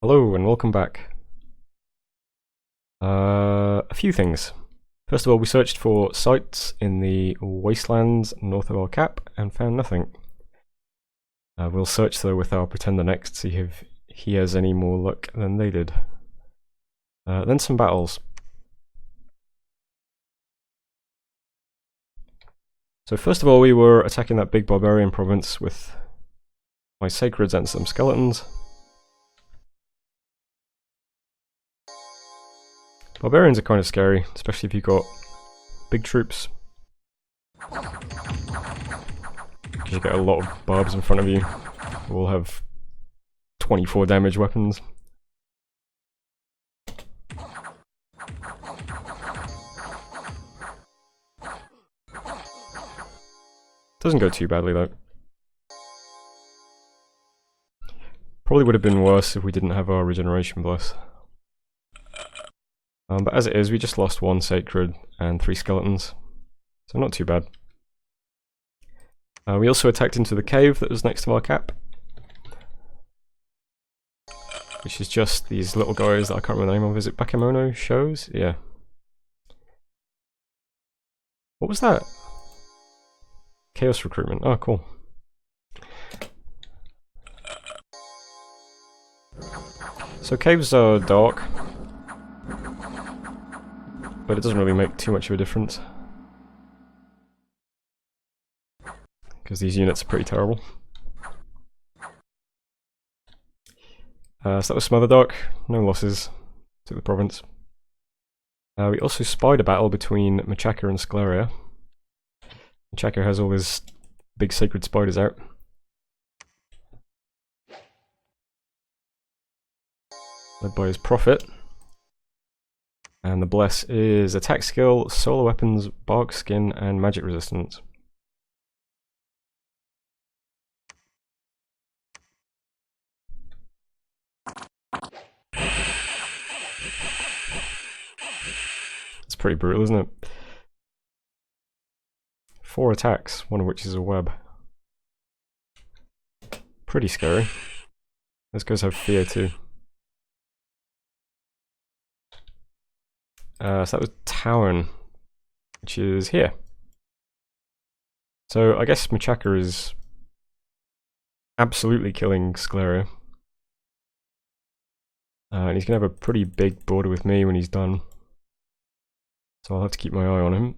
Hello and welcome back. A few things. First of all, we searched for sites in the wastelands north of our cap and found nothing. We'll search though with our pretender next, see if he has any more luck than they did. Then some battles. So first of all, we were attacking that big barbarian province with my sacreds and some skeletons. Barbarians are kind of scary, especially if you've got big troops. You get a lot of barbs in front of you who will have 24 damage weapons. Doesn't go too badly though. Probably would have been worse if we didn't have our regeneration bless. But as it is, we just lost one sacred and 3 skeletons, so not too bad. We also attacked into the cave that was next to our cap, which is just these little guys that I can't remember the name of. Is it Bakemono shows? Yeah. What was that? Chaos recruitment. Oh, cool. So caves are dark, but it doesn't really make too much of a difference, because these units are pretty terrible. So that was Smotherdark, no losses to the province. We also spied a battle between Machaca and Scleria. Machaca has all his big sacred spiders out. Led by his prophet. And the bless is attack skill, solar weapons, bark skin, and magic resistance. It's pretty brutal, isn't it? 4 attacks, one of which is a web. Pretty scary. Those guys have fear too. So that was Town, which is here. So I guess Machaca is absolutely killing Scleria. And he's going to have a pretty big border with me when he's done. So I'll have to keep my eye on him.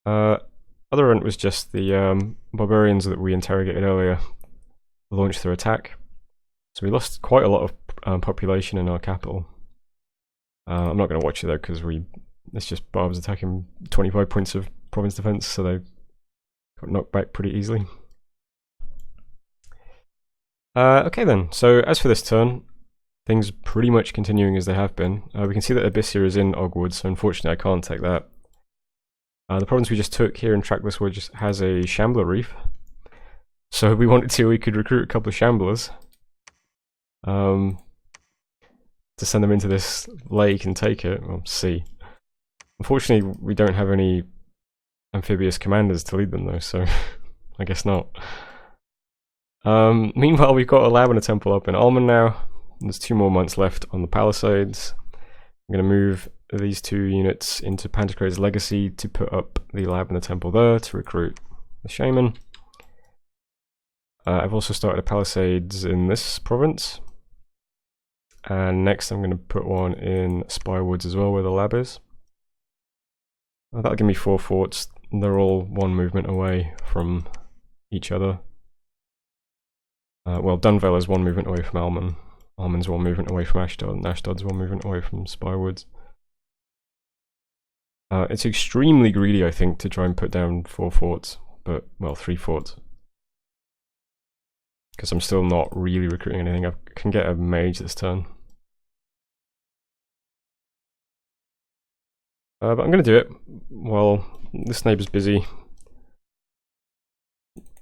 Other event was just the barbarians that we interrogated earlier launched their attack. So we lost quite a lot of population in our capital. I'm not going to watch it though, because it's just barbs attacking 25 points of province defense, so they got knocked back pretty easily. Okay then, so as for this turn, things pretty much continuing as they have been. We can see that Abyssia is in Ogwood, so unfortunately I can't take that. The province we just took here in Trackless Wood just has a Shambler Reef, so if we wanted to, we could recruit a couple of Shamblers to send them into this lake and take it, or sea. Unfortunately, we don't have any amphibious commanders to lead them though, so I guess not. Meanwhile, we've got a lab and a temple up in Almond now. There's 2 more months left on the Palisades. I'm going to move these 2 units into Pantocrator's Legacy to put up the lab and the temple there to recruit the Shaman. I've also started a Palisades in this province. And next I'm going to put one in Spirewoods as well, where the lab is. That'll give me 4 forts. They're all 1 movement away from each other. Well, Dunvale is 1 movement away from Almond. Almond's 1 movement away from Ashdod, and Ashdod's 1 movement away from Spirewoods. It's extremely greedy, I think, to try and put down 4 forts, but, well, 3 forts. Because I'm still not really recruiting anything. I can get a mage this turn. But I'm going to do it while this neighbour's busy.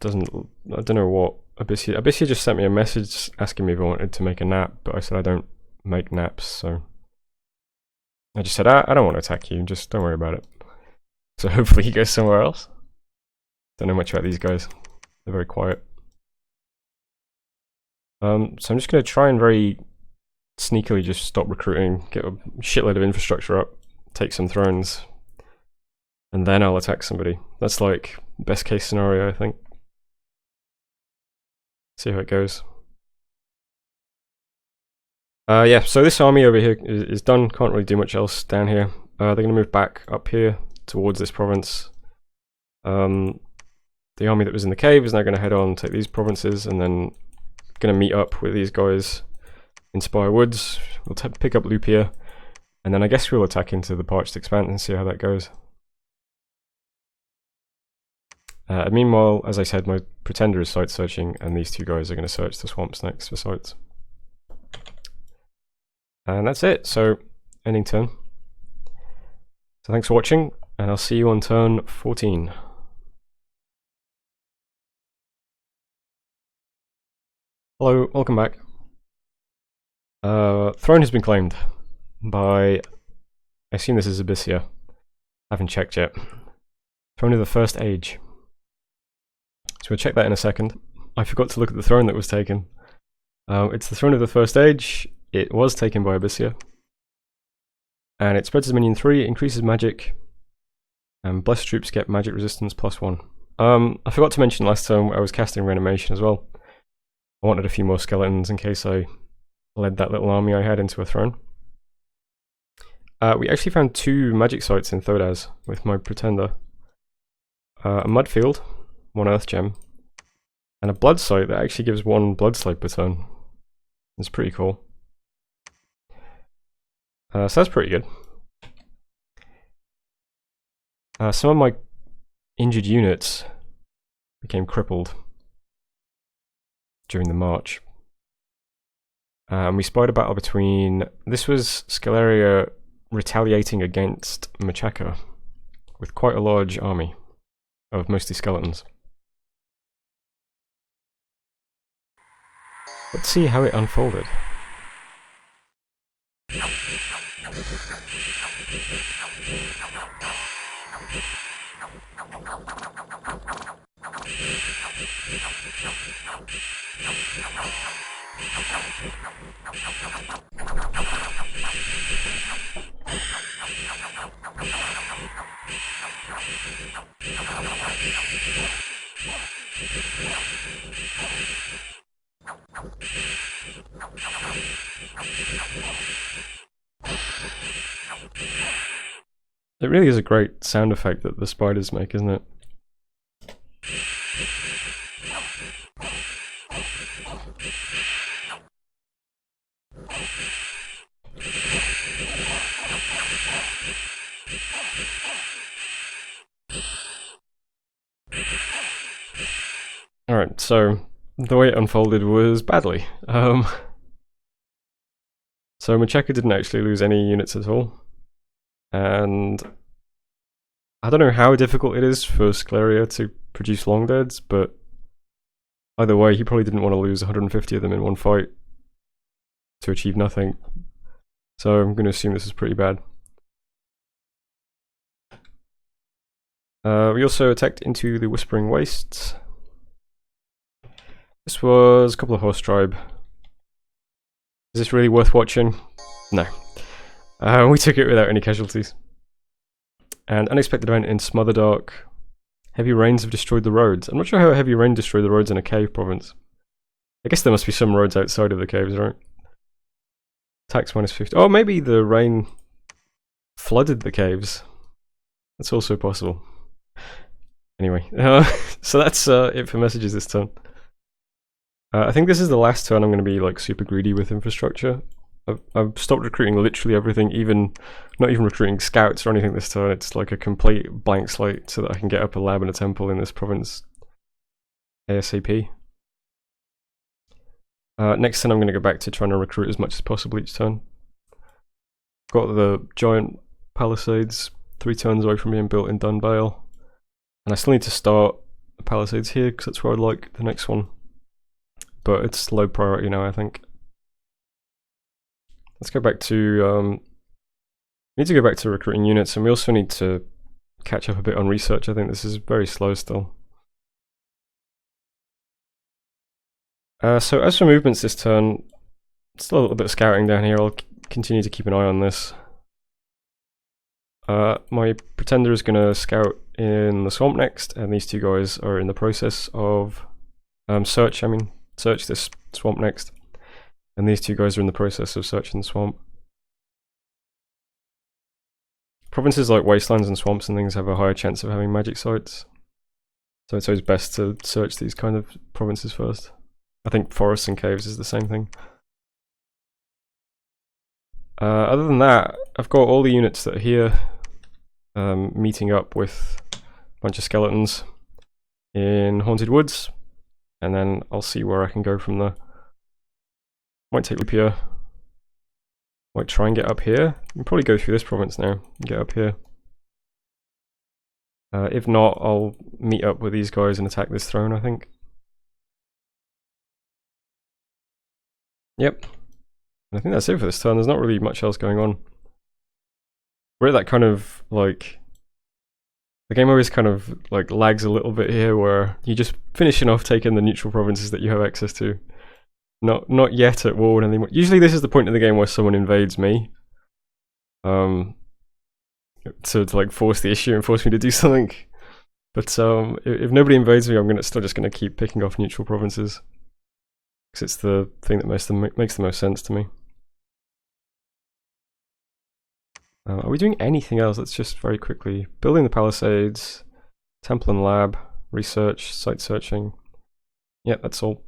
I don't know what Abyssia just sent me a message asking me if I wanted to make a nap, but I said I don't make naps, so I just said I don't want to attack you, just don't worry about it. So hopefully he goes somewhere else. Don't know much about these guys. They're very quiet. So I'm just going to try and very sneakily just stop recruiting, get a shitload of infrastructure up, take some thrones, and then I'll attack somebody. That's like best case scenario, I think. See how it goes. Yeah, so this army over here is done, can't really do much else down here. They're going to move back up here towards this province. The army that was in the cave is now going to head on, take these provinces, and then going to meet up with these guys in Spire Woods. We'll pick up Lupia, and then I guess we'll attack into the Parched Expanse and see how that goes. Meanwhile, as I said, my Pretender is site searching, and these two guys are going to search the swamps next for sites. And that's it, so ending turn. So thanks for watching, and I'll see you on turn 14. Hello, welcome back. Throne has been claimed by, I assume this is Abyssia. Haven't checked yet. Throne of the First Age. So we'll check that in a second. I forgot to look at the throne that was taken. It's the Throne of the First Age. It was taken by Abyssia. And it spreads as minion 3, increases magic, and blessed troops get magic resistance +1. I forgot to mention last time I was casting reanimation as well. I wanted a few more skeletons in case I led that little army I had into a throne. We actually found 2 magic sites in Thodaz with my Pretender. A mud field, 1 earth gem, and a blood site that actually gives 1 blood slide per turn. It's pretty cool. So that's pretty good. Some of my injured units became crippled during the march. And we spied a battle between... This was Scaleria retaliating against Machaka with quite a large army of mostly skeletons. Let's see how it unfolded. It really is a great sound effect that the spiders make, isn't it? Alright, so the way it unfolded was badly. So Machaka didn't actually lose any units at all. And I don't know how difficult it is for Scaleria to produce long deads, but either way, he probably didn't want to lose 150 of them in one fight to achieve nothing. So I'm going to assume this is pretty bad. We also attacked into the Whispering Wastes. This was a couple of horse tribe. Is this really worth watching? No. We took it without any casualties. And unexpected event in Smotherdark. Heavy rains have destroyed the roads. I'm not sure how heavy rain destroyed the roads in a cave province. I guess there must be some roads outside of the caves, right? Tax -50. Oh, maybe the rain flooded the caves. That's also possible. Anyway, so that's it for messages this turn. I think this is the last turn I'm going to be like super greedy with infrastructure. I've stopped recruiting literally everything, not even recruiting scouts or anything this turn. It's like a complete blank slate so that I can get up a lab and a temple in this province ASAP. Next turn I'm going to go back to trying to recruit as much as possible each turn. Got the giant palisades 3 turns away from being built in Dunvale. And I still need to start the palisades here because that's where I'd like the next one. But it's low priority now, I think. Let's go back to, we need to go back to recruiting units, and we also need to catch up a bit on research. I think this is very slow still. So as for movements this turn, still a little bit of scouting down here. I'll continue to keep an eye on this. My pretender is going to scout in the swamp next, and these two guys are in the process of search this swamp next, and these two guys are in the process of searching the swamp. Provinces like wastelands and swamps and things have a higher chance of having magic sites, so it's always best to search these kind of provinces first. I think forests and caves is the same thing. Other than that, I've got all the units that are here meeting up with a bunch of skeletons in Haunted Woods, and then I'll see where I can go from there. Might take loop here. Might try and get up here. You can probably go through this province now and get up here. If not, I'll meet up with these guys and attack this throne, I think. Yep. I think that's it for this turn. There's not really much else going on. We're at that kind of like, the game always kind of like lags a little bit here, where you're just finishing off taking the neutral provinces that you have access to. Not yet at war anymore. Usually this is the point of the game where someone invades me, to like force the issue and force me to do something. But if nobody invades me, I'm still just gonna keep picking off neutral provinces, because it's the thing that makes the most sense to me. Are we doing anything else? Let's just very quickly. Building the palisades, temple and lab, research, site searching. Yeah, that's all.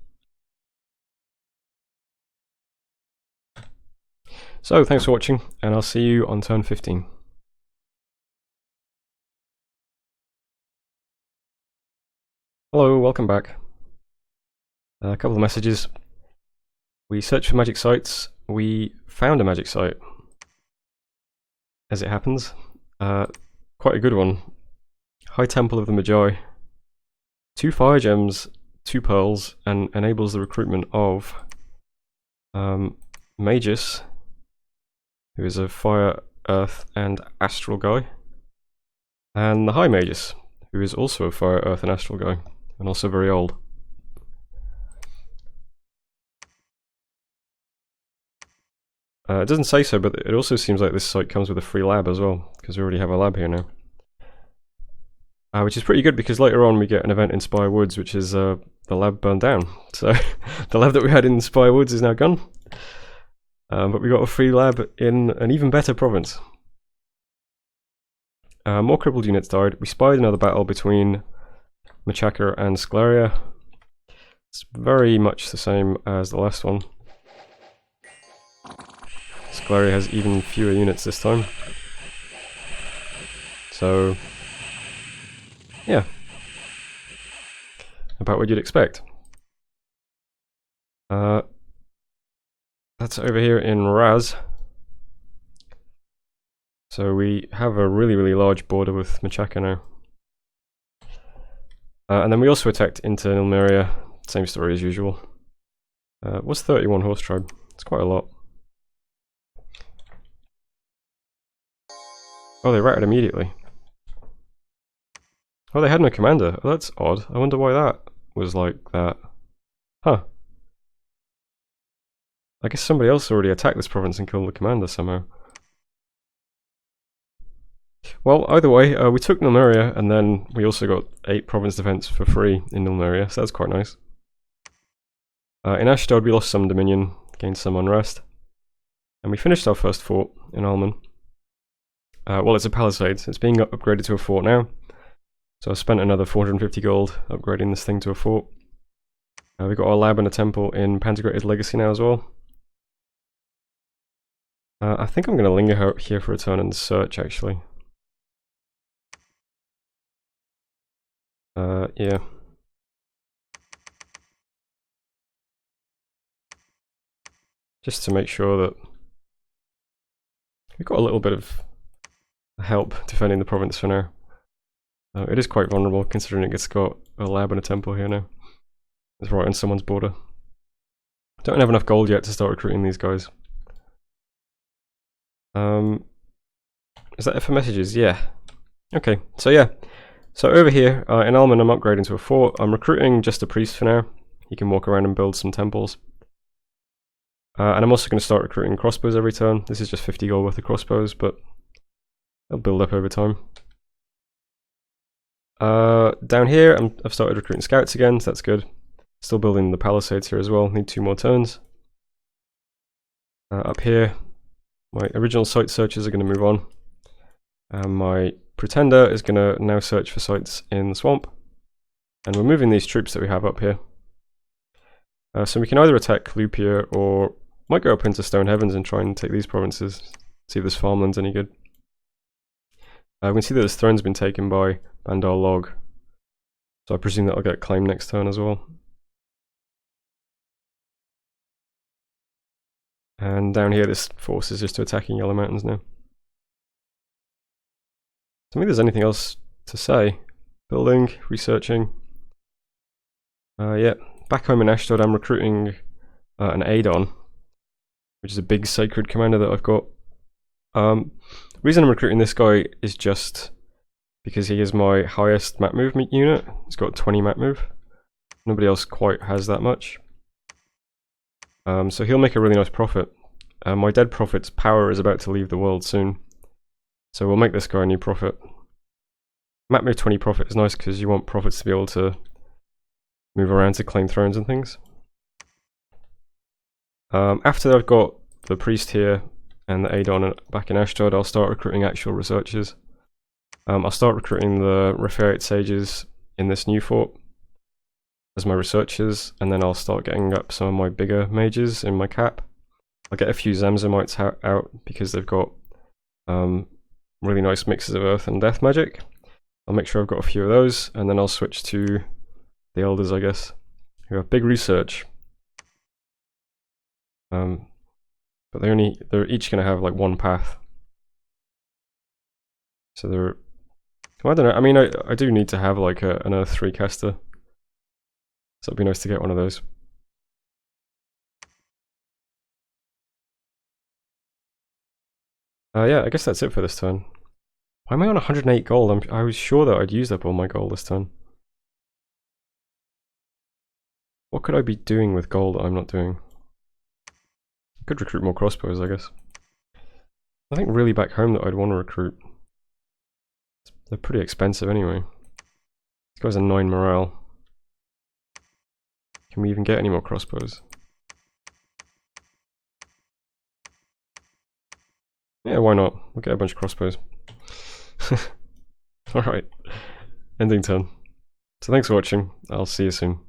So, thanks for watching, and I'll see you on turn 15. Hello, welcome back. A couple of messages. We searched for magic sites. We found a magic site, as it happens. Quite a good one. High Temple of the Magi. 2 fire gems, 2 pearls, and enables the recruitment of Magus, who is a fire, earth, and astral guy, and the High Magus, who is also a fire, earth, and astral guy, and also very old. It doesn't say so, but it also seems like this site comes with a free lab as well, because we already have a lab here now. Which is pretty good, because later on we get an event in Spire Woods, which is the lab burned down. So the lab that we had in Spire Woods is now gone. But we got a free lab in an even better province. More crippled units died. We spied another battle between Machaca and Scleria. It's very much the same as the last one. Scleria has even fewer units this time. So, yeah. About what you'd expect. That's over here in Raz. So we have a really large border with Machaca now. And then we also attacked into Nilmeria. Same story as usual. What's 31 horse tribe? It's quite a lot. Oh, they routed immediately. Oh, they had no commander. Oh, that's odd. I wonder why that was like that. Huh. I guess somebody else already attacked this province and killed the commander somehow. Well, either way, we took Nilmeria, and then we also got 8 province defense for free in Nilmeria, so that's quite nice. In Ashdod, we lost some dominion, gained some unrest, and we finished our first fort in Alman. Well, it's a palisade. It's being upgraded to a fort now, so I spent another 450 gold upgrading this thing to a fort. We got our lab and a temple in Pantagruel's Legacy now as well. I think I'm going to linger here for a turn and search, actually. Yeah. Just to make sure that we've got a little bit of help defending the province for now. It is quite vulnerable, considering it's got a lab and a temple here now. It's right on someone's border. Don't have enough gold yet to start recruiting these guys. Is that it for messages? Yeah. Okay, so yeah. So over here, in Alman, I'm upgrading to a fort. I'm recruiting just a priest for now, he can walk around and build some temples. And I'm also going to start recruiting crossbows every turn. This is just 50 gold worth of crossbows, but they'll build up over time. Down here, I've started recruiting scouts again, so that's good. Still building the palisades here as well. Need 2 more turns. Up here, my original site searchers are going to move on. My pretender is going to now search for sites in the swamp. And we're moving these troops that we have up here. So we can either attack Lupia or might go up into Stone Heavens and try and take these provinces. See if this farmland's any good. We can see that this throne's been taken by Bandar Log. So I presume that I'll get claimed next turn as well. And down here this force is just attacking Yellow Mountains now. Tell me if there's anything else to say. Building, researching. Yeah, back home in Ashdod I'm recruiting an Adon, which is a big sacred commander that I've got. The reason I'm recruiting this guy is just because he is my highest map move unit. He's got 20 map move. Nobody else quite has that much. So he'll make a really nice profit. My dead prophet's power is about to leave the world soon. So we'll make this guy a new prophet. Map move 20 prophet is nice because you want prophets to be able to move around to claim thrones and things. After I've got the priest here and the Adon back in Ashdod, I'll start recruiting actual researchers. I'll start recruiting the Rephaite sages in this new fort as my researchers, and then I'll start getting up some of my bigger mages in my cap. I'll get a few Zamzamites out because they've got really nice mixes of earth and death magic. I'll make sure I've got a few of those, and then I'll switch to the elders, I guess, who have big research. But they're each going to have like one path. So they're, well, I don't know. I mean, I do need to have like an Earth 3 caster. So it'd be nice to get one of those. Yeah, I guess that's it for this turn. Why am I on 108 gold? I was sure that I'd used up all my gold this turn. What could I be doing with gold that I'm not doing? I could recruit more crossbows, I guess. I think really back home that I'd want to recruit. They're pretty expensive anyway. This guy's a 9 morale. Can we even get any more crossbows? Yeah, why not? We'll get a bunch of crossbows. Alright, ending turn. So thanks for watching, I'll see you soon.